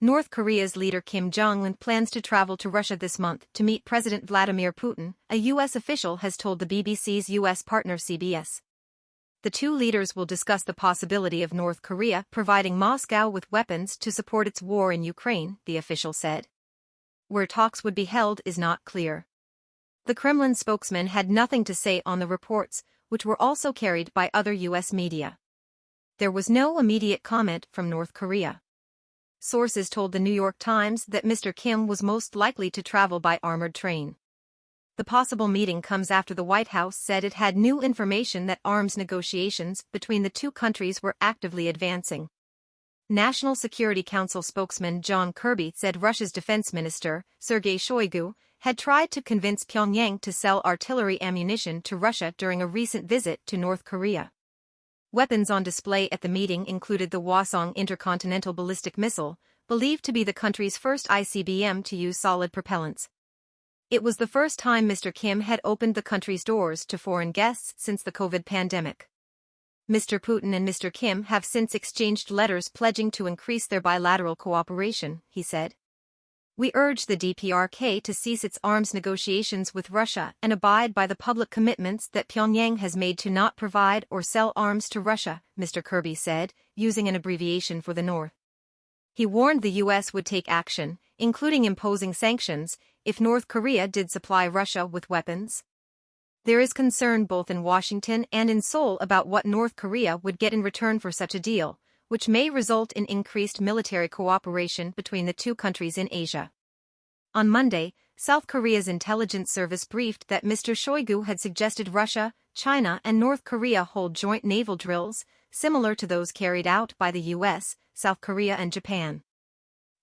North Korea's leader Kim Jong Un plans to travel to Russia this month to meet President Vladimir Putin, a U.S. official has told the BBC's U.S. partner CBS. The two leaders will discuss the possibility of North Korea providing Moscow with weapons to support its war in Ukraine, the official said. Where talks would be held is not clear. The Kremlin spokesman had nothing to say on the reports, which were also carried by other U.S. media. There was no immediate comment from North Korea. Sources told the New York Times that Mr. Kim was most likely to travel by armored train. The possible meeting comes after the White House said it had new information that arms negotiations between the two countries were actively advancing. National Security Council spokesman John Kirby said Russia's defense minister, Sergei Shoigu, had tried to convince Pyongyang to sell artillery ammunition to Russia during a recent visit to North Korea. Weapons on display at the meeting included the Hwasong intercontinental ballistic missile, believed to be the country's first ICBM to use solid propellants. It was the first time Mr. Kim had opened the country's doors to foreign guests since the COVID pandemic. Mr. Putin and Mr. Kim have since exchanged letters pledging to increase their bilateral cooperation, he said. We urge the DPRK to cease its arms negotiations with Russia and abide by the public commitments that Pyongyang has made to not provide or sell arms to Russia, Mr. Kirby said, using an abbreviation for the North. He warned the U.S. would take action, including imposing sanctions, if North Korea did supply Russia with weapons. There is concern both in Washington and in Seoul about what North Korea would get in return for such a deal, which may result in increased military cooperation between the two countries in Asia. On Monday, South Korea's intelligence service briefed that Mr. Shoigu had suggested Russia, China and North Korea hold joint naval drills, similar to those carried out by the U.S., South Korea and Japan.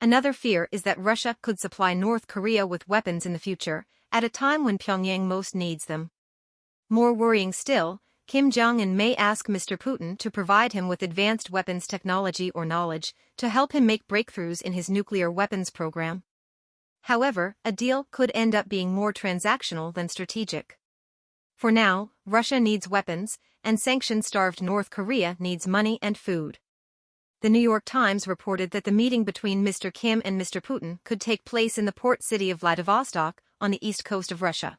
Another fear is that Russia could supply North Korea with weapons in the future, at a time when Pyongyang most needs them. More worrying still, Kim Jong Un may ask Mr. Putin to provide him with advanced weapons technology or knowledge to help him make breakthroughs in his nuclear weapons program. However, a deal could end up being more transactional than strategic. For now, Russia needs weapons, and sanction-starved North Korea needs money and food. The New York Times reported that the meeting between Mr. Kim and Mr. Putin could take place in the port city of Vladivostok, on the east coast of Russia.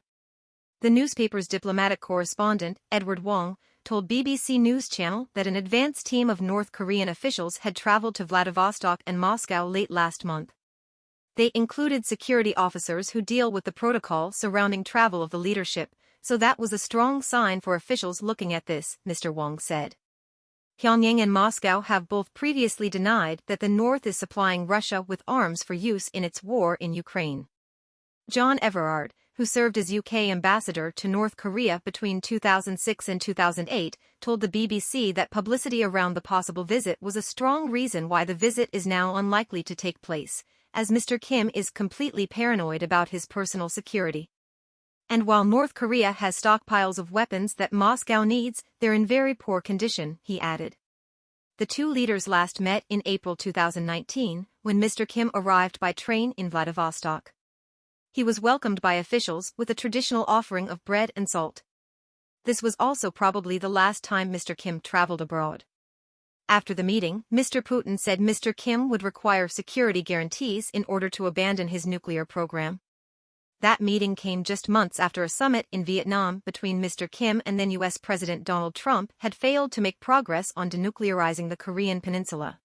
The newspaper's diplomatic correspondent, Edward Wong, told BBC News Channel that an advance team of North Korean officials had traveled to Vladivostok and Moscow late last month. They included security officers who deal with the protocol surrounding travel of the leadership, so that was a strong sign for officials looking at this, Mr. Wong said. Pyongyang and Moscow have both previously denied that the North is supplying Russia with arms for use in its war in Ukraine. John Everard, who served as UK ambassador to North Korea between 2006 and 2008, told the BBC that publicity around the possible visit was a strong reason why the visit is now unlikely to take place, as Mr. Kim is completely paranoid about his personal security. And while North Korea has stockpiles of weapons that Moscow needs, they're in very poor condition, he added. The two leaders last met in April 2019, when Mr. Kim arrived by train in Vladivostok. He was welcomed by officials with a traditional offering of bread and salt. This was also probably the last time Mr. Kim traveled abroad. After the meeting, Mr. Putin said Mr. Kim would require security guarantees in order to abandon his nuclear program. That meeting came just months after a summit in Vietnam between Mr. Kim and then U.S. President Donald Trump had failed to make progress on denuclearizing the Korean peninsula.